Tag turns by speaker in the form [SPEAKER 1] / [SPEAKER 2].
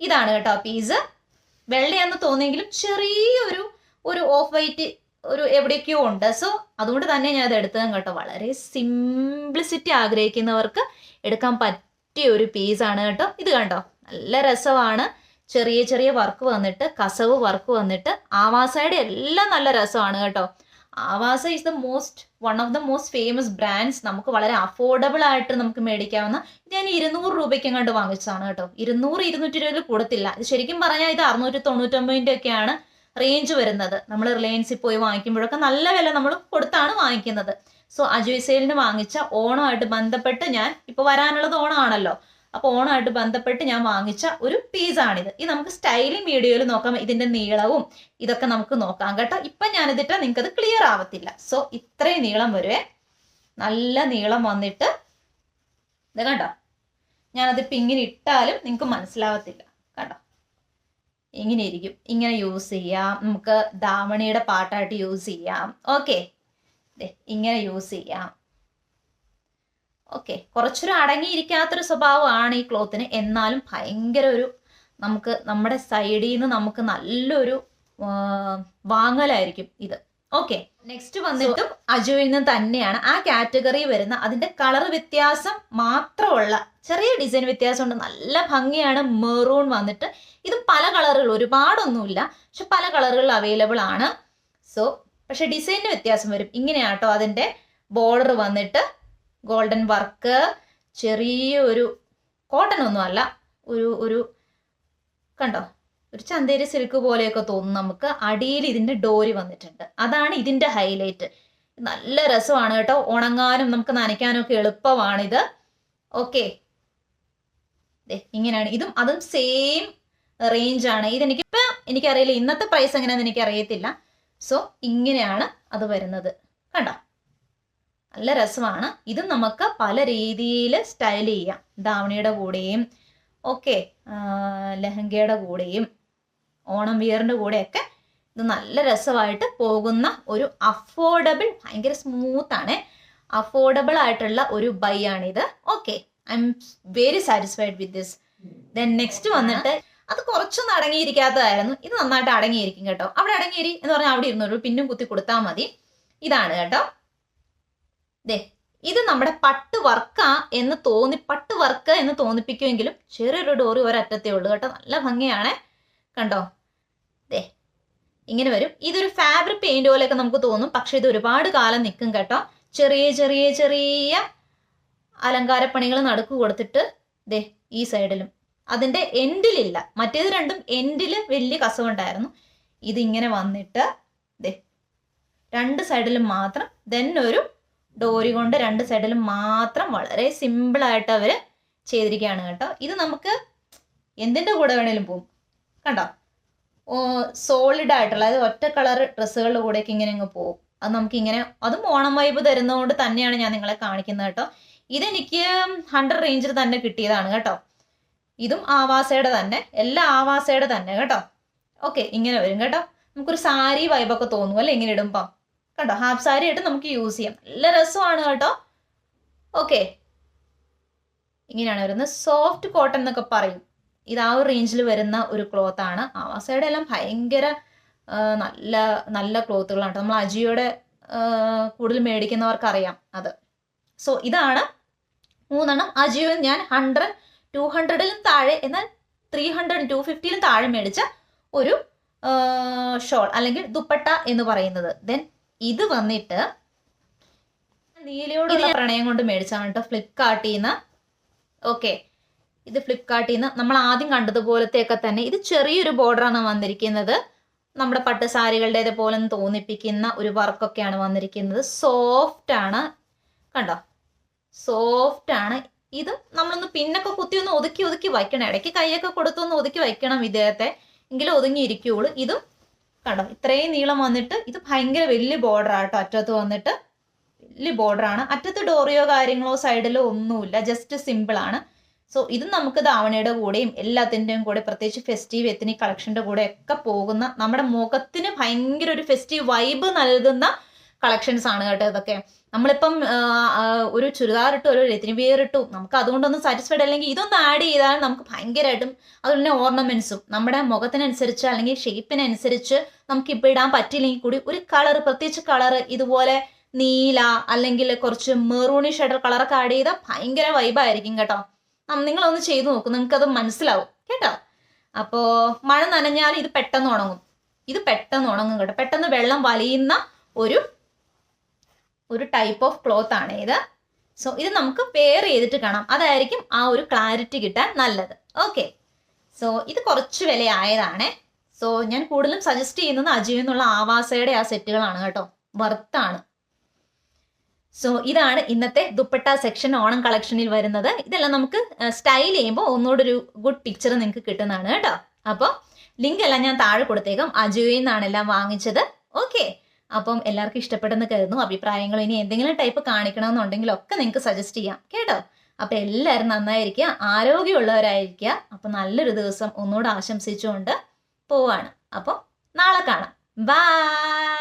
[SPEAKER 1] ഇതാണ് കേട്ടോ പീസ്. വെള്ളയാന്ന് തോന്നിയെങ്കിലും ചെറിയൊരു ഓഫ് വൈറ്റ് ഒരു എവിടേക്കോ ഉണ്ട്. സോ അതുകൊണ്ട് തന്നെ ഞാൻ അത് എടുത്തതും കേട്ടോ. വളരെ സിംപ്ലിസിറ്റി ആഗ്രഹിക്കുന്നവർക്ക് എടുക്കാൻ പറ്റിയ ഒരു പീസാണ് കേട്ടോ. ഇത് കണ്ടോ, നല്ല രസമാണ്. ചെറിയ ചെറിയ വർക്ക് വന്നിട്ട്, കസവ് വർക്ക് വന്നിട്ട്, ആവാസയുടെ എല്ലാം നല്ല രസമാണ് കേട്ടോ. ആവാസ is one of the most famous brands. നമുക്ക് വളരെ അഫോർഡബിൾ ആയിട്ട് നമുക്ക് മേടിക്കാവുന്ന. ഞാൻ 200 രൂപയ്ക്ക് എങ്ങാണ്ട് വാങ്ങിച്ചതാണ് കേട്ടോ. 200-220 കൊടുത്തില്ല. ഇത് ശരിക്കും പറഞ്ഞാൽ ഇത് 699 ഒക്കെയാണ് റേഞ്ച് വരുന്നത്. നമ്മൾ റിലയൻസിൽ പോയി വാങ്ങിക്കുമ്പോഴൊക്കെ നല്ല വില നമ്മൾ കൊടുത്താണ് വാങ്ങിക്കുന്നത്. സോ അജയ് സെയിലിന് വാങ്ങിച്ച ഓണമായിട്ട് ബന്ധപ്പെട്ട്, ഞാൻ ഇപ്പോൾ വരാനുള്ളത് ഓണമാണല്ലോ, അപ്പോൾ ഓണമായിട്ട് ബന്ധപ്പെട്ട് ഞാൻ വാങ്ങിച്ച ഒരു പീസാണിത്. ഇത് നമുക്ക് സ്റ്റൈലിംഗ് വീഡിയോയിൽ നോക്കാം. ഇതിന്റെ നീളവും ഇതൊക്കെ നമുക്ക് നോക്കാം കേട്ടോ. ഇപ്പം ഞാനിതിട്ട് നിങ്ങൾക്ക് അത് ക്ലിയർ ആവത്തില്ല. സോ ഇത്രയും നീളം വരുവേ, നല്ല നീളം വന്നിട്ട് ഇത് കണ്ടോ. ഞാനതിപ്പോൾ ഇങ്ങനെ ഇട്ടാലും നിങ്ങൾക്ക് മനസ്സിലാവത്തില്ല. കണ്ടോ, ഇങ്ങനെ ഇരിക്കും. ഇങ്ങനെ യൂസ് ചെയ്യാം, നമുക്ക് ദാവണിയുടെ പാട്ടായിട്ട് യൂസ് ചെയ്യാം. ഓക്കെ, ഇങ്ങനെ യൂസ് ചെയ്യാം. ഓക്കെ, കുറച്ചൊരു അടങ്ങിയിരിക്കാത്തൊരു സ്വഭാവമാണ് ഈ ക്ലോത്തിന്. എന്നാലും ഭയങ്കര ഒരു നമുക്ക് നമ്മുടെ സൈഡിൽ നിന്ന് നമുക്ക് നല്ലൊരു വാങ്ങലായിരിക്കും ഇത്. ഓക്കെ, നെക്സ്റ്റ് വന്നിട്ടും അജോയിൽ നിന്ന് തന്നെയാണ്. ആ കാറ്റഗറി വരുന്ന അതിന്റെ കളർ വ്യത്യാസം മാത്രമുള്ള ചെറിയ ഡിസൈൻ വ്യത്യാസം ഉണ്ട്. നല്ല ഭംഗിയാണ്. മെറൂൺ വന്നിട്ട് ഇതും പല കളറുകൾ, ഒരുപാടൊന്നുമില്ല, പക്ഷെ പല കളറുകൾ അവൈലബിൾ ആണ്. സോ പക്ഷെ ഡിസൈനിന് വ്യത്യാസം വരും. ഇങ്ങനെയാട്ടോ അതിന്റെ ബോർഡർ വന്നിട്ട് ഗോൾഡൻ വർക്ക്, ചെറിയൊരു കോട്ടൺ ഒന്നും അല്ല, ഒരു കണ്ടോ, ഒരു ചന്തേരി സിൽക്ക് പോലെയൊക്കെ തോന്നും നമുക്ക്. അടിയിൽ ഇതിന്റെ ഡോരി വന്നിട്ടുണ്ട്. അതാണ് ഇതിന്റെ ഹൈലൈറ്റ്. നല്ല രസമാണ് കേട്ടോ. ഉണങ്ങാനും നമുക്ക് നനയ്ക്കാനും ഒക്കെ എളുപ്പമാണിത്. ഓക്കെ, ഇങ്ങനെയാണ്. അതും സെയിം റേഞ്ചാണ്. എനിക്കറിയില്ല ഇന്നത്തെ പ്രൈസ് എങ്ങനെയാണെന്ന് എനിക്കറിയത്തില്ല. സോ ഇങ്ങനെയാണ് അത് വരുന്നത്. കണ്ടോ, നല്ല രസമാണ്. ഇത് നമുക്ക് പല രീതിയിൽ സ്റ്റൈൽ ചെയ്യാം. ധാവണിയുടെ കൂടെയും ഓക്കെ, ലെഹങ്കയുടെ കൂടെയും ഓണം വിയറിൻ്റെ കൂടെയൊക്കെ ഇത് നല്ല രസമായിട്ട് പോകുന്ന ഒരു അഫോർഡബിൾ, ഭയങ്കര സ്മൂത്ത് ആണ്, അഫോർഡബിൾ ആയിട്ടുള്ള ഒരു ബൈ ആണിത്. Okay, I am very satisfied with this. Then next വന്നിട്ട് അത് കുറച്ചൊന്നും അടങ്ങിയിരിക്കാത്തതായിരുന്നു. ഇത് നന്നായിട്ട് അടങ്ങിയിരിക്കും കേട്ടോ. അവിടെ അടങ്ങിയിരി എന്ന് പറഞ്ഞാൽ അവിടെ ഇരുന്നൊരു പിന്നും കുത്തി കൊടുത്താൽ മതി. ഇതാണ് കേട്ടോ. ഇത് നമ്മുടെ പട്ട് വർക്ക് എന്ന് തോന്നിപ്പിക്കുമെങ്കിലും ചെറിയൊരു ഡോറി ഒരറ്റത്തേ ഉള്ളൂ കേട്ടോ. നല്ല ഭംഗിയാണേ. കണ്ടോ, ഇങ്ങനെ വരും. ഇതൊരു ഫാബ്രിക് പെയിന്റ് പോലെയൊക്കെ നമുക്ക് തോന്നും, പക്ഷെ ഇത് ഒരുപാട് കാലം നിൽക്കും കേട്ടോ. ചെറിയ ചെറിയ ചെറിയ അലങ്കാരപ്പണികൾ നടുക്ക് കൊടുത്തിട്ട് ഈ സൈഡിലും അതിന്റെ എൻഡിലില്ല. മറ്റേത് രണ്ടും എൻഡിൽ വലിയ കസവുണ്ടായിരുന്നു. ഇതിങ്ങനെ വന്നിട്ട് രണ്ട് സൈഡിലും മാത്രം, ദെൻ ഒരു ഡോരി കൊണ്ട് രണ്ട് സൈഡിലും മാത്രം വളരെ സിമ്പിളായിട്ട് അവർ ചെയ്തിരിക്കുകയാണ് കേട്ടോ. ഇത് നമുക്ക് എന്തിൻ്റെ കൂടെ വേണേലും പോകും. കണ്ടോ, സോളിഡ് ആയിട്ടുള്ള, അതായത് ഒറ്റ കളർ ഡ്രസ്സുകളുടെ കൂടെയൊക്കെ ഇങ്ങനെ അങ്ങ് പോകും. അത് നമുക്കിങ്ങനെ, അതും ഓണം വൈബ് തരുന്നതുകൊണ്ട് തന്നെയാണ് ഞാൻ നിങ്ങളെ കാണിക്കുന്നത് കേട്ടോ. ഇതെനിക്ക് 100 റേഞ്ചിൽ തന്നെ കിട്ടിയതാണ് കേട്ടോ. ഇതും ആവാസയുടെ തന്നെ, എല്ലാം ആവാസയുടെ തന്നെ കേട്ടോ. ഓക്കെ, ഇങ്ങനെ വരും കേട്ടോ. നമുക്കൊരു സാരി വൈബൊക്കെ തോന്നും അല്ലേ ഇങ്ങനെ ഇടുമ്പം. കണ്ടോ, ഹാഫ് സാരി ആയിട്ട് നമുക്ക് യൂസ് ചെയ്യാം. നല്ല രസമാണ് കേട്ടോ. ഓക്കെ, ഇങ്ങനെയാണ് വരുന്നത്. സോഫ്റ്റ് കോട്ടൺ എന്നൊക്കെ പറയും. ഇത് ആ ഒരു റേഞ്ചിൽ വരുന്ന ഒരു ക്ലോത്ത് ആണ്. ആവാസയുടെ എല്ലാം ഭയങ്കര നല്ല നല്ല ക്ലോത്തുകളാണ്. നമ്മൾ അജിയോടെ കൂടുതൽ മേടിക്കുന്നവർക്കറിയാം അത്. സോ ഇതാണ് 3 അജിയോ ഞാൻ 100-200 താഴെ, എന്നാൽ 300-250 താഴെ മേടിച്ച ഒരു ഷോൾ അല്ലെങ്കിൽ ദുപ്പട്ട എന്ന് പറയുന്നത്. ദെൻ ഇത് വന്നിട്ട് നീലയോടുള്ള പ്രണയം കൊണ്ട് മേടിച്ചാണ് കേട്ടോ, ഫ്ലിപ്കാർട്ടിൽ നിന്ന്. ഓക്കെ, ഇത് ഫ്ലിപ്കാർട്ടിൽ നിന്ന് നമ്മൾ ആദ്യം കണ്ടതുപോലത്തെയൊക്കെ തന്നെ. ഇത് ചെറിയൊരു ബോർഡറാണ് വന്നിരിക്കുന്നത്. നമ്മുടെ പട്ട് സാരികളുടേത് പോലെ തോന്നിപ്പിക്കുന്ന ഒരു വർക്കൊക്കെയാണ് വന്നിരിക്കുന്നത്. സോഫ്റ്റ് ആണ്, കണ്ടോ, സോഫ്റ്റ് ആണ്. ഇത് നമ്മളൊന്ന് പിന്നൊക്കെ കുത്തി ഒന്ന് ഒതുക്കി വയ്ക്കണം. ഇടയ്ക്ക് കൈയൊക്കെ കൊടുത്തൊന്ന് ഒതുക്കി വയ്ക്കണം ഇദ്ദേഹത്തെ, എങ്കിലും ഒതുങ്ങിയിരിക്കുള്ളൂ. ഇതും കണ്ടോ, ഇത്രയും നീളം വന്നിട്ട് ഇത് ഭയങ്കര വലിയ ബോർഡറാട്ടോ. അറ്റത്ത് വന്നിട്ട് വലിയ ബോർഡറാണ്. അറ്റത്ത് ഡോറിയോ കാര്യങ്ങളോ സൈഡിലോ ഒന്നുമില്ല, ജസ്റ്റ് സിമ്പിൾ ആണ്. സോ ഇത് നമുക്ക് ധാവണിയുടെ കൂടെയും എല്ലാത്തിൻ്റെയും കൂടെ, പ്രത്യേകിച്ച് ഫെസ്റ്റീവ് എത്നിക് കളക്ഷൻ്റെ കൂടെ ഒക്കെ പോകുന്ന, നമ്മുടെ മുഖത്തിന് ഭയങ്കര ഒരു ഫെസ്റ്റീവ് വൈബ് നൽകുന്ന കളക്ഷൻസ് ആണ് കേട്ടോ ഇതൊക്കെ. നമ്മളിപ്പം ഒരു ചുരിദാർ ഇട്ടു ഒരു രത്നി വെയർ ഇട്ടു നമുക്ക് അതുകൊണ്ടൊന്നും സാറ്റിസ്ഫൈഡ് അല്ലെങ്കിൽ ഇതൊന്ന് ആഡ് ചെയ്താൽ നമുക്ക് ഭയങ്കരമായിട്ടും, അതുപോലെ തന്നെ ഓർണമെന്റ്സും നമ്മുടെ മുഖത്തിനനുസരിച്ച് അല്ലെങ്കിൽ ഷേപ്പിനനുസരിച്ച് നമുക്ക് ഇപ്പം ഇടാൻ പറ്റില്ലെങ്കിൽ കൂടി ഒരു കളർ, പ്രത്യേകിച്ച് കളർ ഇതുപോലെ നീല അല്ലെങ്കിൽ കുറച്ച് മെറൂണിഷ് ആയിട്ടുള്ള കളറൊക്കെ ആഡ് ചെയ്താൽ ഭയങ്കര വൈബായിരിക്കും കേട്ടോ. നിങ്ങളൊന്ന് ചെയ്തു നോക്കും, നിങ്ങൾക്കത് മനസ്സിലാവും കേട്ടോ. അപ്പോൾ മഴ നനഞ്ഞാൽ ഇത് പെട്ടെന്ന് ഉണങ്ങും, കേട്ടോ. പെട്ടെന്ന് വെള്ളം വലിയുന്ന ഒരു ടൈപ്പ് ഓഫ് ക്ലോത്ത് ആണ് ഇത്. സോ ഇത് നമുക്ക് വെയർ ചെയ്തിട്ട് കാണാം, അതായിരിക്കും ആ ഒരു ക്ലാരിറ്റി കിട്ടാൻ നല്ലത്. ഓക്കെ, സോ ഇത് കുറച്ച് വിലയായതാണ്. സോ ഞാൻ കൂടുതലും സജസ്റ്റ് ചെയ്യുന്നത് അജിയോയിൽ നിന്നുള്ള ആവാസയുടെ ആ സെറ്റുകളാണ് കേട്ടോ, വർത്താണ്. സോ ഇതാണ് ഇന്നത്തെ ദുപ്പട്ട സെക്ഷൻ ഓണം കളക്ഷനിൽ വരുന്നത്. ഇതെല്ലാം നമുക്ക് സ്റ്റൈൽ ചെയ്യുമ്പോൾ ഒന്നുകൂടെ ഒരു ഗുഡ് പിക്ചർ നിങ്ങൾക്ക് കിട്ടുന്നതാണ് കേട്ടോ. അപ്പോൾ ലിങ്ക് എല്ലാം ഞാൻ താഴെ കൊടുത്തേക്കാം. അജിയോയിൽ നിന്നാണ് എല്ലാം വാങ്ങിച്ചത്. ഓക്കെ, അപ്പം എല്ലാവർക്കും ഇഷ്ടപ്പെട്ടെന്ന് കരുതുന്നു. അഭിപ്രായങ്ങൾ ഇനി എന്തെങ്കിലും ടൈപ്പ് കാണിക്കണമെന്നുണ്ടെങ്കിലൊക്കെ നിങ്ങൾക്ക് സജസ്റ്റ് ചെയ്യാം കേട്ടോ. അപ്പം എല്ലാവരും നന്നായിരിക്കുക, ആരോഗ്യമുള്ളവരായിരിക്കുക. അപ്പം നല്ലൊരു ദിവസം ഒന്നുകൂടെ ആശംസിച്ചുകൊണ്ട് പോവാണ്. അപ്പം നാളെ കാണാം. ബൈ.